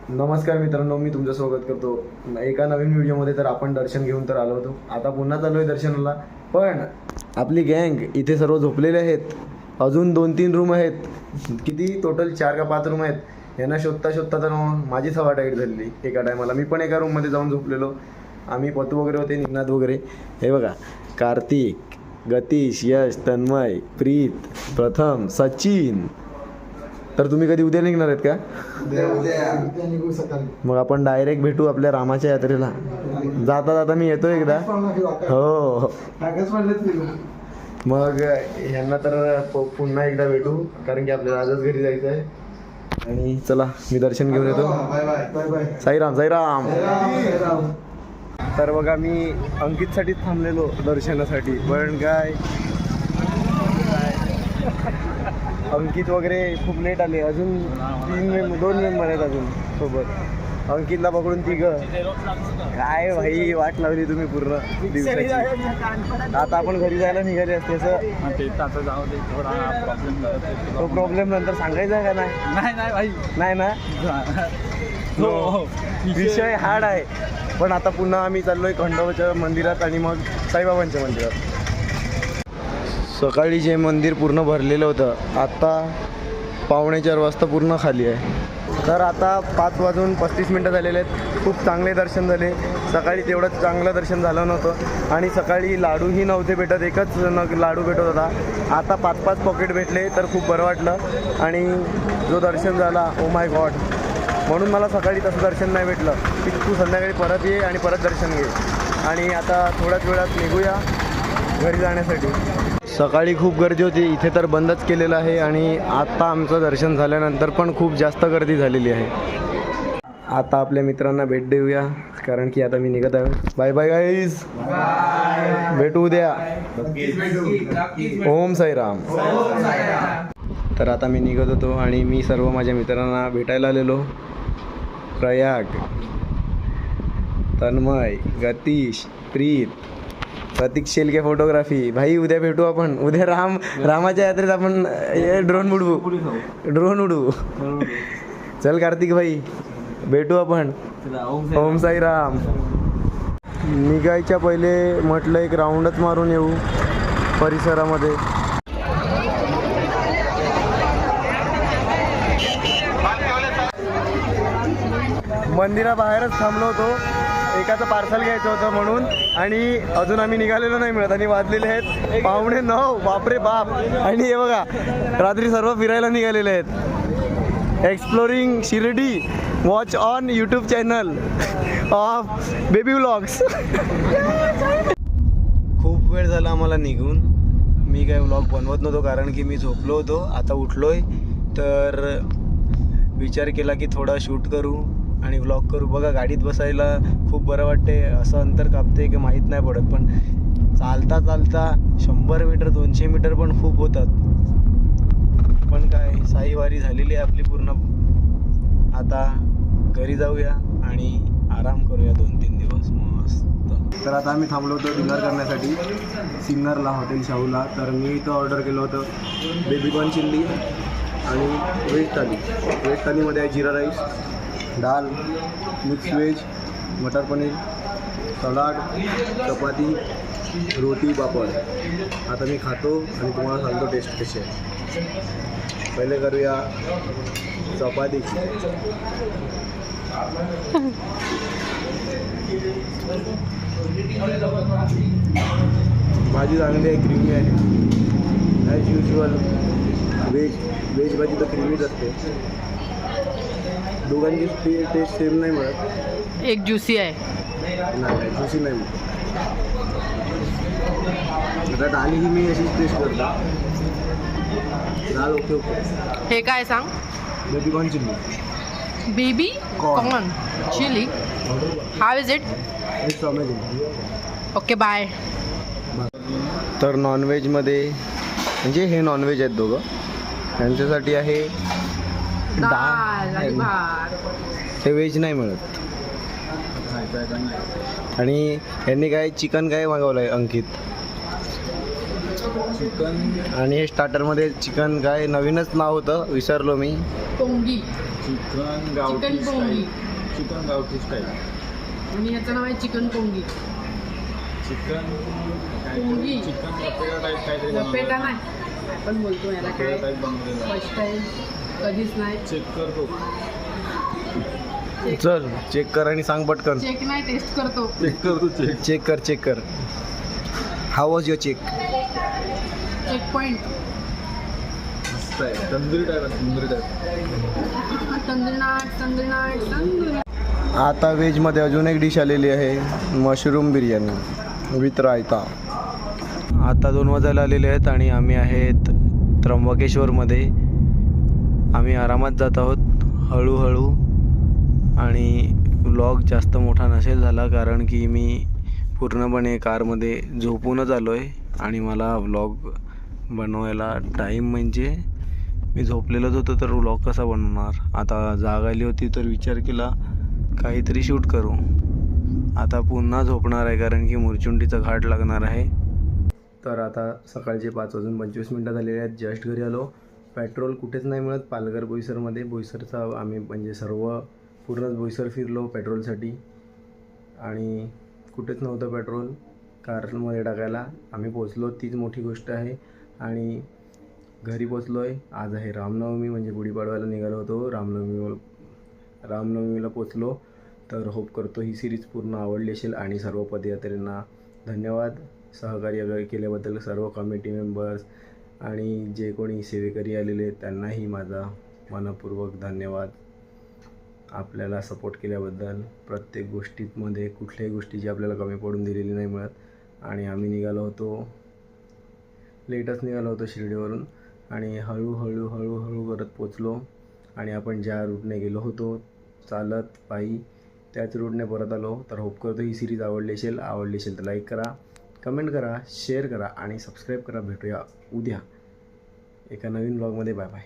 नमस्कार मित्रांनो, मी तुमचं स्वागत करतो एका नवीन व्हिडिओमध्ये. तर आपण दर्शन घेऊन तर आलो होतो, आता पुन्हा चालू आहे दर्शनाला. पण आपली गँग इथे सर्व झोपलेले आहेत. अजून 2-3 रूम आहेत. किती टोटल 4 का 5 रूम आहेत. यांना शोधता शोधता तर माझीच हवा टाईट झालेली एका टायमाला. मी पण एका रूममध्ये जाऊन झोपलेलो. आम्ही पतू वगैरे होते, निघनाथ वगैरे. हे बघा, कार्तिक, गतीश, यश, तन्मय, प्रीत, प्रथम, सचिन. तर तुम्ही कधी उद्या निघणार आहेत का? उद्या निघू सकाळी. मग आपण डायरेक्ट भेटू आपल्या रामाच्या यात्रेला. जाता जाता मी येतो एकदा. हो, मग ह्यांना तर पुन्हा एकदा भेटू, कारण की आपल्याला आजच घरी जायचं आहे. आणि चला, मी दर्शन घेऊन येतो. Bye bye bye bye. Sairam Sairam. Ram. तर बघा, मी अंकितसाठीच थांबलेलो दर्शनासाठी. पण काय अंकित वगैरे खूप लेट आले. अजून 2 मेंबर आहेत अजून सोबत. अंकितला पकडून 3. काय भाई, वाट लावली तुम्ही पूर्ण दिवसाची. आता आपण घरी जायला निघाले असते. असं तो प्रॉब्लेम नंतर सांगायचा का? नाही ना. विषय हार्ड आहे. पण आता पुन्हा आम्ही चाललोय खंडोबाच्या मंदिरात आणि मग साईबाबांच्या मंदिरात. सकाळी जे मंदिर पूर्ण भरलेलं होतं, आता 3:45 वाजता पूर्ण खाली आहे. तर आता 5:35 झालेले आहेत. खूप चांगले दर्शन झाले. सकाळी तेवढं चांगलं दर्शन झालं नव्हतं. आणि सकाळी लाडूही नव्हते भेटत, एकच लाडू भेटत होता. आता 5-5 पॉकेट भेटले, तर खूप बरं वाटलं. आणि जो दर्शन झाला, ओ माय गॉड. म्हणून मला सकाळी तसं दर्शन नाही भेटलं की तू संध्याकाळी परत ये आणि परत दर्शन घे. आणि आता थोड्याच वेळात निघूया घरी जाण्यासाठी. सकाळी खूप गर्दी होती, इथे तर बंदच केलेलं आहे. आणि आता आमचं दर्शन झाल्यानंतर पण खूप जास्त गर्दी झालेली आहे. आता आपल्या मित्रांना भेट देऊया, कारण की आता मी निघत आहे. बाय बाय गाईज, भेटू उद्या. ओम साईराम. तर आता मी निघत होतो आणि मी सर्व माझ्या मित्रांना भेटायला आलेलो. प्रयाग, तन्मय, गतीश, प्रीत, प्रतीक शेलके फोटोग्राफी. भाई उद्या भेटू आपण. उद्या रामाच्या यात्रेत आपण ड्रोन उडवू. चल कार्तिक भाई, भेटू आपण. ओम साईराम. निघायच्या पहिले म्हटलं एक राऊंडच मारून येऊ परिसरामध्ये. मंदिराबाहेरच थांबलो होतो, एकाचं पार्सल घ्यायचं होतं म्हणून. आणि अजून आम्ही निघालेलो नाही मिळत. आणि वाजलेले आहेत 9:15. बापरे बाप. आणि हे बघा, रात्री सर्व फिरायला निघालेले आहेत. Exploring Shirdi. Watch on YouTube channel of baby vlogs. खूप वेळ झाला आम्हाला निघून. मी काय व्लॉग बनवत नव्हतो, कारण की मी झोपलो होतो. आता उठलोय तर विचार केला की थोडा शूट करू आणि व्लॉग करू. बघा, गाडीत बसायला खूप बरं वाटते. असं अंतर कापते की माहीत नाही पडत. पण चालता चालता 100 मीटर 200 मीटर पण खूप होतात. पण काय, साईवारी झालेली आहे आपली पूर्ण. आता घरी जाऊया आणि आराम करूया 2-3 दिवस मस्त. तर आता आम्ही थांबलो होतो डिनर करण्यासाठी सिन्नरला, हॉटेल शाहूला. तर मी इथं ऑर्डर केलं होतं बेबीकॉर्न चिल्ली आणि व्हेज थाली. व्हेज थालीमध्ये आहे जिरा राईस, दाल, मिक्स व्हेज, मटर पनीर, सलाड, चपाती, रोटी, पापड. आता मी खातो आणि तुम्हाला सांगतो टेस्ट कशी आहे. पहिले करूया चपातीची. भाजी चांगली आहे, क्रीमी आहे. ॲज युजल व्हेज भाजी तर क्रीमीच असते. दोघांची टेस्ट सेम नाही मिळत. एक ज्युसी आहे, नाही ज्युसी नाही मिळत. आता डाळी ही मी अशीच टेस्ट करतो. डाळ ओके. हे काय सांग? Baby corn chilli. Baby corn chilli. How is it? It's amazing. Okay bye. तर नॉनव्हेजमध्ये म्हणजे हे नॉनव्हेज आहेत दोघं. त्यांच्यासाठी आहे दाल आणि भात. हे व्हेज नाही मिळत. आणि यांनी काय चिकन काय मागवलं आहे अंकित. चिकन आणि हे स्टार्टरमध्ये चिकन काय नवीनच नाव होतं, विसरलो मी. टोंगी. चिकन चिकन पोंगी चिकन गावठी स्टाईल. आणि याचं नाव आहे chicken pungi. Chicken pungi. Chicken लपेटा टाईप काहीतरी लपेटा नाही आपण बोलतो याला काय टाईप बनवलेलं. फर्स्ट टाइम कधीच नाही. चेक करतो. चल चेक कर आणि सांग पटकन. चेक नाही टेस्ट करतो. चेक करतो. चेक कर. How was your check? Check point. मस्त आहे. तंदुरी टाईप. तंदुरी नाट. आता व्हेजमध्ये अजून एक डिश आलेली आहे, मशरूम बिर्याणी विथ रायता. आता 2 वाजायला आलेले आहेत आणि आम्ही आहेत त्र्यंबकेश्वरमध्ये. आम्ही आरामात जात आहोत हळूहळू. आणि व्लॉग जास्त मोठा नसेल झाला कारण की मी पूर्णपणे कारमध्ये झोपूनच आलो आहे. आणि मला व्लॉग बनवायला टाईम म्हणजे मी झोपलेलोच होतो तर व्लॉग कसा बनवणार. आता जाग आली होती तर विचार केला काहीतरी शूट करू. आता पुन्हा झोपणार आहे कारण की मुरचुंडीचा घाट लागणार आहे. तर आता सकाळचे 5:25 झालेले आहेत. जस्ट घरी आलो. पेट्रोल कुठेच नाही मिळत पालघर बोईसरमध्ये. बोईसरचा आम्ही म्हणजे पूर्णच बोईसर फिरलो पेट्रोलसाठी आणि कुठेच नव्हतं पेट्रोल कारमध्ये टाकायला. आम्ही पोचलो, तीच मोठी गोष्ट आहे. आणि घरी पोचलो आहे. आज आहे रामनवमी म्हणजे गुढीपाडवायला निघालो होतो. रामनवमीला पोचलो. तर होप करतो ही सिरीज पूर्ण आवडली असेल. आणि सर्व पदयात्रेंना धन्यवाद सहकार्य केल्याबद्दल, सर्व कमिटी मेंबर्स आणि जे कोणी सेवेकरी आलेले त्यांनाही माझा मनपूर्वक धन्यवाद. आपल्याला सपोर्ट केल्याबद्दल. प्रत्येक गोष्टीमध्ये कुठल्याही गोष्टीची आपल्याला कमी पडून दिलेली नाही मिळत. आणि आम्ही लेटच निघालो होतो शिर्डीवरून. आणि हळूहळू करत पोचलो. आणि आपण ज्या रूटने गेलो होतो चालत पायी त्याच रूटने परत आलो. तर होप करतो ही सिरीज आवडली असेल तर लाईक करा, कमेंट करा, शेअर करा आणि सबस्क्राईब करा. भेटूया उद्या एका नवीन ब्लॉगमध्ये. Bye bye.